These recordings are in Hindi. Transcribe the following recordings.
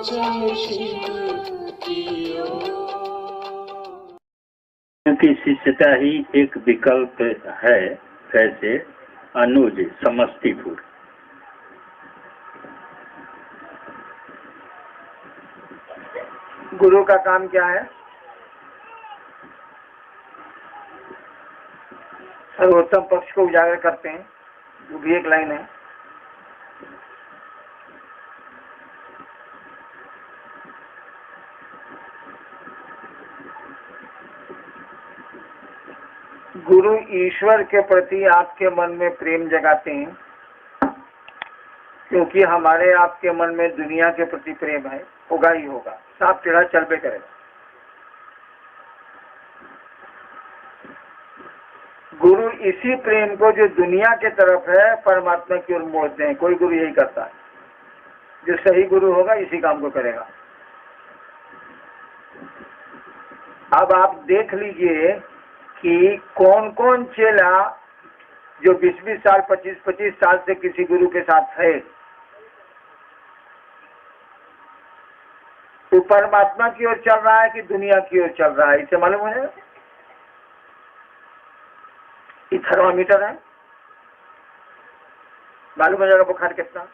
चल शिव की ओर। क्योंकि शिष्यता ही एक विकल्प है। कैसे? अनुज समस्तीपुर। गुरु का काम क्या है? सर्वोत्तम पक्ष को उजागर करते हैं, वो भी एक लाइन है। गुरु ईश्वर के प्रति आपके मन में प्रेम जगाते हैं, क्योंकि हमारे आपके मन में दुनिया के प्रति प्रेम है, होगा ही होगा, साफ टेढ़ा चलबे करेगा। गुरु इसी प्रेम को जो दुनिया के तरफ है परमात्मा की ओर मोड़ते हैं। कोई गुरु यही करता है, जो सही गुरु होगा इसी काम को करेगा। अब आप देख लीजिए कि कौन कौन चेला जो 20-20 साल 25-25 साल से किसी गुरु के साथ है, तो परमात्मा की ओर चल रहा है कि दुनिया की ओर चल रहा है, इसे मालूम है? ये थर्मामीटर है, मालूम हो जाएगा बुखार कितना।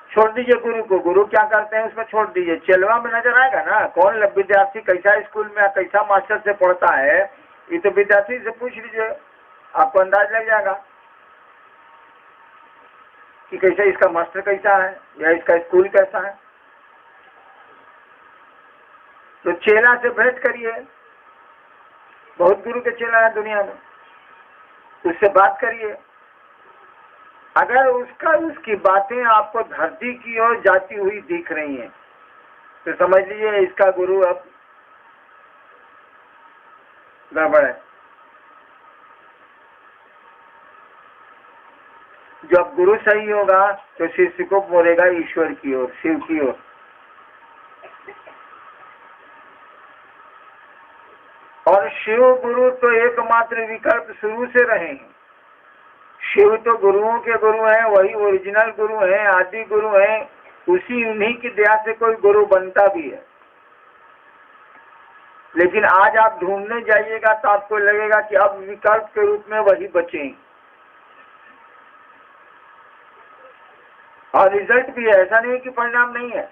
छोड़ दीजिए गुरु को, गुरु क्या करते हैं उसमें छोड़ दीजिए, चेलवा में नजर आएगा ना कौन विद्यार्थी कैसा स्कूल में कैसा मास्टर से पढ़ता है। ये तो विद्यार्थी से पूछ लीजिए, आपको अंदाज लग जाएगा कि कैसा इसका मास्टर कैसा है या इसका स्कूल कैसा है। तो चेला से भेंट करिए, बहुत गुरु के चेला है दुनिया में, उससे बात करिए। अगर उसकी बातें आपको धरती की ओर जाती हुई दिख रही हैं तो समझ लीजिए इसका गुरु अब गड़बड़ है। जब गुरु सही होगा तो शिष्य को मोड़ेगा ईश्वर की ओर, शिव की ओर। और शिव गुरु तो एकमात्र विकल्प शुरू से रहे हैं। शिव तो गुरुओं के गुरु हैं, वही ओरिजिनल गुरु हैं, आदि गुरु हैं। उन्हीं की दया से कोई गुरु बनता भी है। लेकिन आज आप ढूंढने जाइएगा तो आपको लगेगा कि अब विकल्प के रूप में वही बचे। और रिजल्ट भी है, ऐसा नहीं कि परिणाम नहीं है।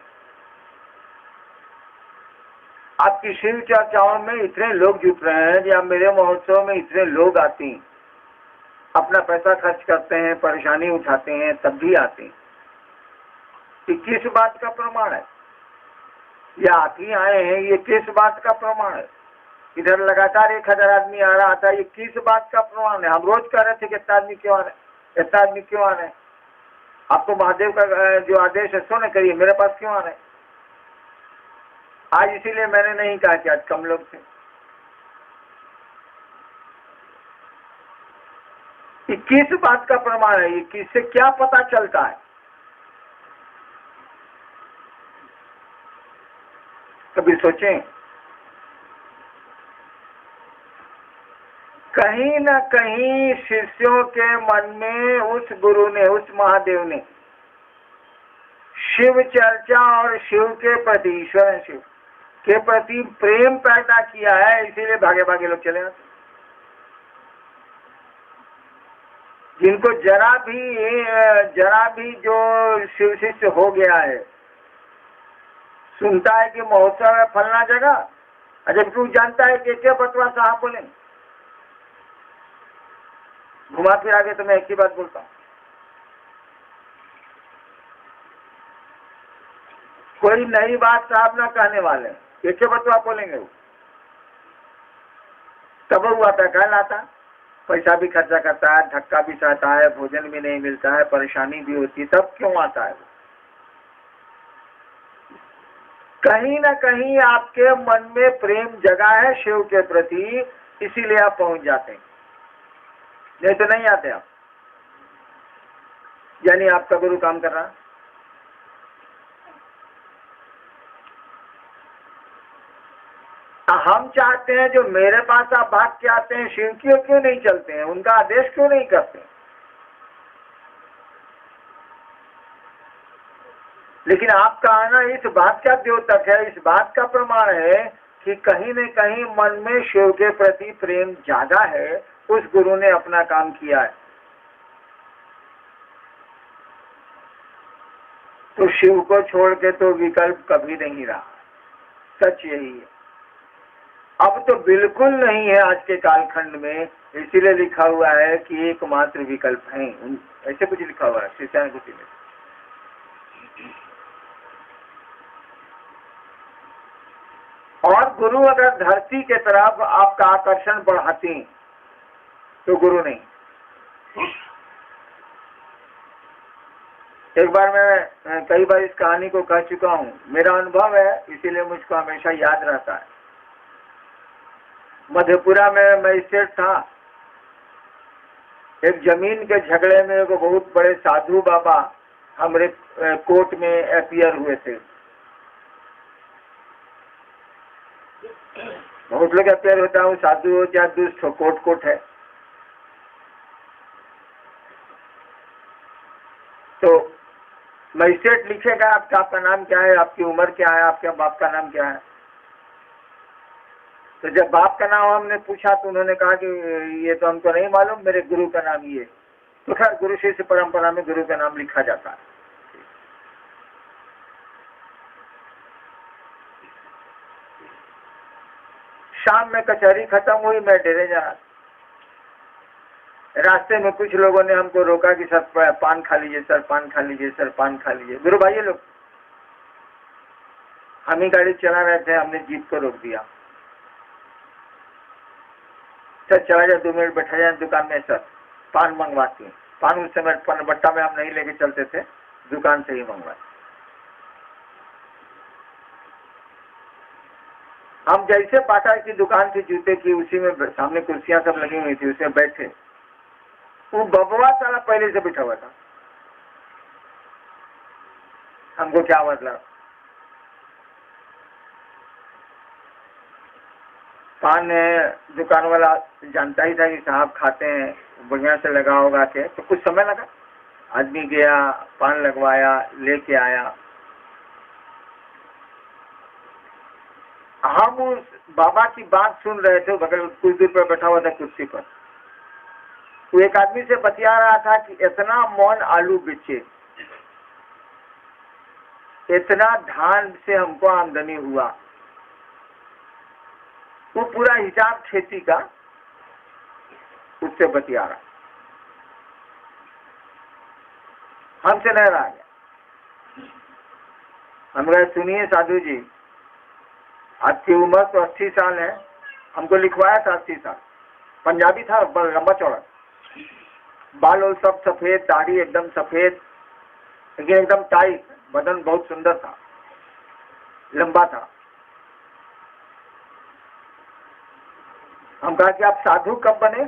आपकी शिव चर्चाओं में इतने लोग जुट रहे हैं या मेरे महोत्सव में इतने लोग आते हैं, अपना पैसा खर्च करते हैं, परेशानी उठाते हैं, तब भी आते हैं। ये किस बात का प्रमाण है? या आप ही आए हैं, ये किस बात का प्रमाण है? इधर लगातार 1000 आदमी आ रहा था, ये किस बात का प्रमाण है? हम रोज कह रहे थे कि इतना आदमी क्यों आ रहे, इतना आदमी क्यों आ रहे हैं? आपको महादेव का जो आदेश है सो न करिए, मेरे पास क्यों आ रहे हैं? आज इसीलिए मैंने नहीं कहा कि आज कम लोग थे। ये किस बात का प्रमाण है? ये किससे क्या पता चलता है? कभी सोचें। कहीं न कहीं शिष्यों के मन में उस गुरु ने, उस महादेव ने शिव चर्चा और शिव के प्रति, ईश्वर शिव के प्रति प्रेम पैदा किया है, इसीलिए भागे भागे लोग चले आते। जिनको जरा भी जो शिव शिष्य हो गया है, सुनता है कि महोत्सव है फलना जगह, जब तू जानता है कि क्या बतवा साहब बोले, घुमा फिर आगे तो मैं एक ही बात बोलता हूँ, कोई नई बात साहब ना कहने वाले, एक बतवा बोलेंगे वो। तब हुआ था कल आता, पैसा भी खर्चा करता है, धक्का भी सहता है, भोजन भी नहीं मिलता है, परेशानी भी होती है, तब क्यों आता है? कहीं ना कहीं आपके मन में प्रेम जगा है शिव के प्रति, इसीलिए आप पहुंच जाते हैं, नहीं तो नहीं आते आप। यानी आपका गुरु काम कर रहा है। हम चाहते हैं जो मेरे पास आप भाग के आते हैं, शिव की ओर क्यों नहीं चलते हैं? उनका आदेश क्यों नहीं करते? लेकिन आपका आना इस बात का द्योतक है, इस बात का प्रमाण है कि कहीं न कहीं मन में शिव के प्रति प्रेम ज्यादा है, उस गुरु ने अपना काम किया है। तो शिव को छोड़ के तो विकल्प कभी नहीं रहा, सच यही है। अब तो बिल्कुल नहीं है आज के कालखंड में, इसीलिए लिखा हुआ है कि एकमात्र विकल्प है, ऐसे कुछ लिखा हुआ है शिष्यानुभूति में। और गुरु अगर धरती के तरफ आपका आकर्षण बढ़ाते तो गुरु नहीं। एक बार मैं कई बार इस कहानी को कह चुका हूं, मेरा अनुभव है इसीलिए मुझको हमेशा याद रहता है। मधेपुरा में मजिस्ट्रेट था, एक जमीन के झगड़े में एक बहुत बड़े साधु बाबा हमारे कोर्ट में अपीयर हुए थे। बहुत लोग अपीयर होता हूँ, साधु हो या दुष्ट हो, कोर्ट है। तो मजिस्ट्रेट लिखेगा आपका नाम क्या है, आपकी उम्र क्या है, आपके बाप का नाम क्या है। तो जब बाप का नाम हमने पूछा तो उन्होंने कहा कि ये तो हमको नहीं मालूम, मेरे गुरु का नाम ये। तो खैर गुरु शिष्य परंपरा में गुरु का नाम लिखा जाता है। शाम में कचहरी खत्म हुई, मैं डेरे जा रहा। रास्ते में कुछ लोगों ने हमको रोका कि सर पान खा लीजिए, सर पान खा लीजिए, सर पान खा लीजिए। गुरु भाई लोग, हम ही गाड़ी चला रहे थे, हमने जीप को रोक दिया। सर चला जाए, 2 मिनट बैठा जाए दुकान में, सर पान मंगवाती हूँ। पान उस समय पनबट्टा में हम नहीं लेके चलते थे, दुकान से ही मंगवाते। हम जैसे पाटा की दुकान थी जूते की, उसी में सामने कुर्सियां सब लगी हुई थी, उसमें बैठे। वो बबुआ साला पहले से बैठा हुआ था। हमको क्या मतलब, पान दुकान वाला जानता ही था कि साहब खाते हैं, बढ़िया से लगा होगा के। तो कुछ समय लगा, आदमी गया, पान लगवाया, लेके आया। हम उस बाबा की बात सुन रहे थे, बगल कुछ दूर पर बैठा हुआ था कुर्सी पर। वो एक आदमी से बतिया रहा था कि इतना मन आलू बेचे, इतना धान से हमको आमदनी हुआ। वो पूरा हिसाब खेती का उससे बतिया रहा, हमसे नहीं रहा गया। हम कहे सुनिए साधु जी, आपकी उम्र तो 80 साल है। हमको लिखवाया था 80 साल। पंजाबी था, लंबा चौड़ा, बाल और सब सफेद, दाढ़ी एकदम सफेद, लेकिन एकदम टाइट, बदन बहुत सुंदर था, लंबा था। हम कहा कि आप साधु कब बने?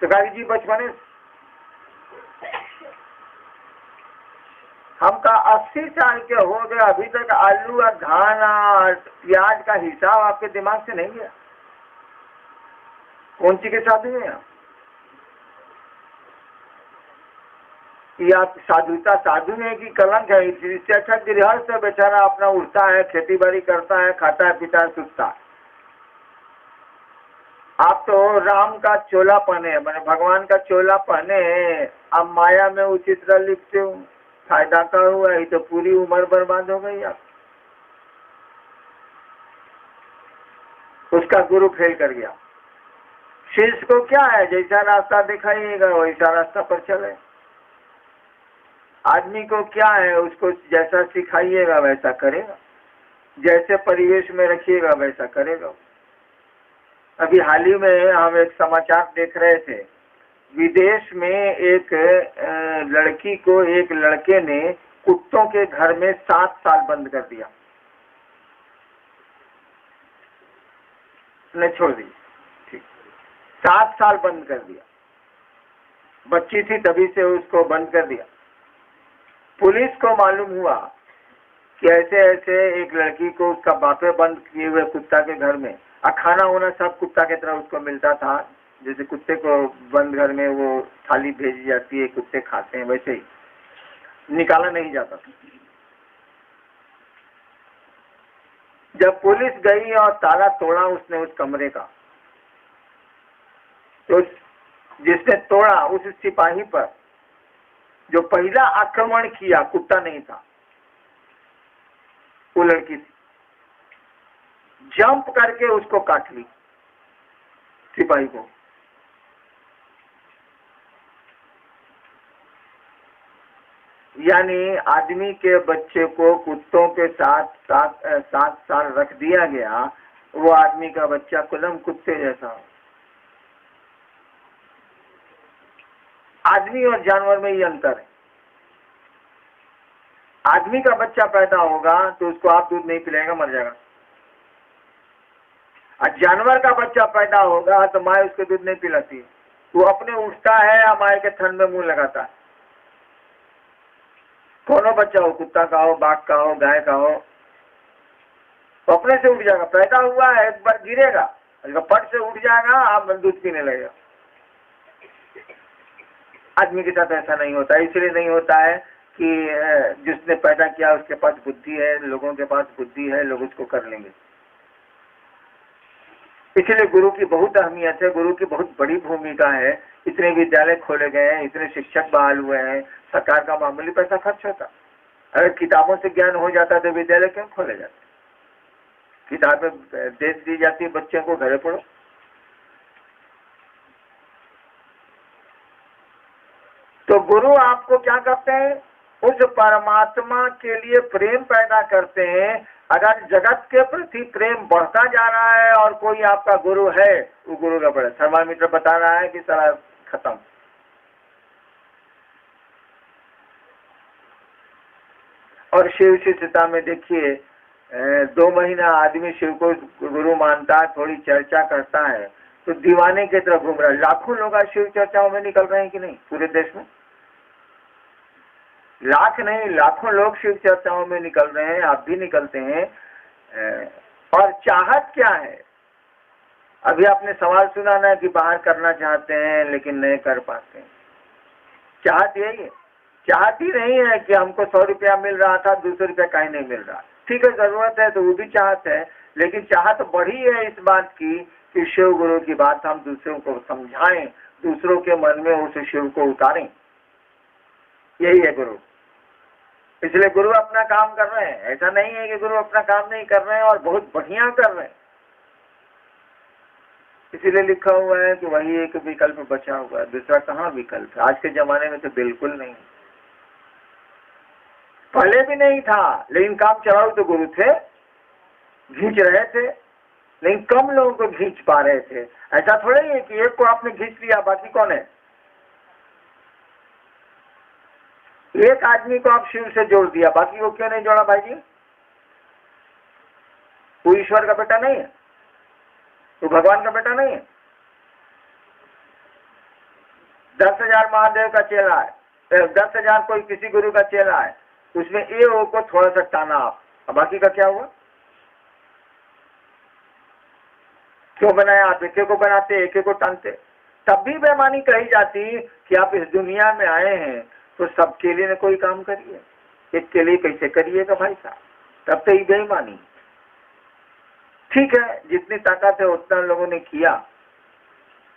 तो कहा जी बचपने। हम कहा 80 साल के हो गए, अभी तक आलू और धान और प्याज का हिसाब आपके दिमाग से नहीं गया? कौन सी के साधु हैं आप? ये आप साधुता साधु है कि कलंक है? इससे अच्छा गृहस्थ बेचारा अपना उठता है, खेती बाड़ी करता है, खाता है, पीता है, सुखता है। आप तो राम का चोला पहने, मैंने भगवान का चोला पहने, अब माया में उचित तरह लिखते हो, फायदा का हुआ ही तो पूरी उम्र बर्बाद हो गई। आप उसका गुरु फेल कर गया। शिष्य को क्या है, जैसा रास्ता दिखाइएगा वैसा रास्ता पर चले। आदमी को क्या है, उसको जैसा सिखाइएगा वैसा करेगा, जैसे परिवेश में रखिएगा वैसा करेगा। अभी हाल ही में हम एक समाचार देख रहे थे, विदेश में एक लड़की को एक लड़के ने कुत्तों के घर में 7 साल बंद कर दिया, ने छोड़ दी। ठीक, 7 साल बंद कर दिया। बच्ची थी तभी से उसको बंद कर दिया। पुलिस को मालूम हुआ कि ऐसे ऐसे एक लड़की को उसका बापे बंद किए हुए कुत्ता के घर में, और खाना होना सब कुत्ता की तरह उसको मिलता था। जैसे कुत्ते को बंद घर में वो थाली भेजी जाती है, कुत्ते खाते हैं, वैसे ही निकाला नहीं जाता था। जब पुलिस गई और ताला तोड़ा उसने उस कमरे का, तो जिसने तोड़ा उस सिपाही पर जो पहला आक्रमण किया, कुत्ता नहीं था, वो लड़की थी, जंप करके उसको काट ली सिपाही को। यानी आदमी के बच्चे को कुत्तों के साथ 7 साल रख दिया गया, वो आदमी का बच्चा कुलम कुत्ते जैसा हो। आदमी और जानवर में ये अंतर है। आदमी का बच्चा पैदा होगा तो उसको आप दूध नहीं पिलाएगा, मर जाएगा। और जानवर का बच्चा पैदा होगा तो माँ उसको दूध नहीं पिलाती है, वो अपने उठता है या माँ के थन में मुंह लगाता है। कोनो बच्चा हो, कुत्ता का हो, बाघ का हो, गाय का हो, तो अपने से उठ जाएगा। पैदा हुआ है, एक बार गिरेगा, पट से उठ जाएगा, आप दूध पीने लगेगा। आदमी के साथ ऐसा नहीं होता। इसलिए नहीं होता है कि जिसने पैदा किया उसके पास बुद्धि है, लोगों के पास बुद्धि है, लोग उसको कर लेंगे। इसलिए गुरु की बहुत अहमियत है, गुरु की बहुत बड़ी भूमिका है। इतने विद्यालय खोले गए हैं, इतने शिक्षक बहाल हुए हैं, सरकार का मामूली पैसा खर्च होता। अगर किताबों से ज्ञान हो जाता तो विद्यालय क्यों खोले जाते? किताबें दे दी जाती है बच्चों को, घरे पढ़ो। तो गुरु आपको क्या करते हैं? उस परमात्मा के लिए प्रेम पैदा करते हैं। अगर जगत के प्रति प्रेम बढ़ता जा रहा है और कोई आपका गुरु है, वो गुरु का बड़ा थर्मामीटर बता रहा है कि सारा खत्म। और शिव शिष्यता में देखिए, 2 महीना आदमी शिव को गुरु मानता, थोड़ी चर्चा करता है तो दीवाने की तरफ घूम रहा है। लाखों लोग आज शिव चर्चाओं में निकल रहे हैं कि नहीं पूरे देश में? लाख नहीं, लाखों लोग शिव चर्चाओं में निकल रहे हैं, आप भी निकलते हैं। और चाहत क्या है? अभी आपने सवाल सुना ना कि बाहर करना चाहते हैं लेकिन नहीं कर पाते हैं। चाहत यही है। चाहत ही नहीं है कि हमको 100 रुपया मिल रहा था, 200 रुपया कहीं नहीं मिल रहा। ठीक है, जरूरत है तो वो भी चाहत है, लेकिन चाहत बढ़ी है इस बात की कि शिव गुरु की बात हम दूसरों को समझाएं, दूसरों के मन में उस शिव को उतारें। यही है गुरु। इसलिए गुरु अपना काम कर रहे हैं। ऐसा नहीं है कि गुरु अपना काम नहीं कर रहे हैं, और बहुत बढ़िया कर रहे हैं। इसीलिए लिखा हुआ है कि वही एक विकल्प बचा हुआ है, दूसरा कहाँ विकल्प है? आज के जमाने में तो बिल्कुल नहीं, पहले भी नहीं था, लेकिन काम चलाओ तो गुरु थे, खींच रहे थे, लेकिन कम लोगों को खींच पा रहे थे। ऐसा थोड़ा ही है कि एक को आपने खींच लिया, बाकी कौन है? एक आदमी को आप शिव से जोड़ दिया, बाकी को क्यों नहीं जोड़ा भाई जी? वो ईश्वर का बेटा नहीं है? तो भगवान का बेटा नहीं है? 10,000 महादेव का चेला है, 10,000 कोई किसी गुरु का चेला है, उसमें ए ओ को थोड़ा सा टाना आप, अब बाकी का क्या हुआ? क्यों बनाया? आप एक को बनाते, एक को टानते। तब भी बेईमानी कही जाती कि आप इस दुनिया में आए हैं तो सबके लिए न कोई काम करिए, एक के लिए कैसे करिएगा भाई साहब? तब तो ये बेईमानी। ठीक है, जितनी ताकत है उतना लोगों ने किया,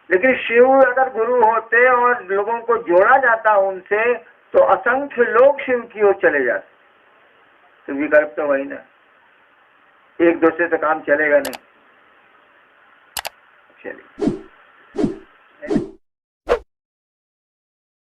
लेकिन शिव अगर गुरु होते और लोगों को जोड़ा जाता उनसे, तो असंख्य लोग शिव की ओर चले जाते। तो विकल्प तो वही ना, एक दूसरे से काम चलेगा नहीं।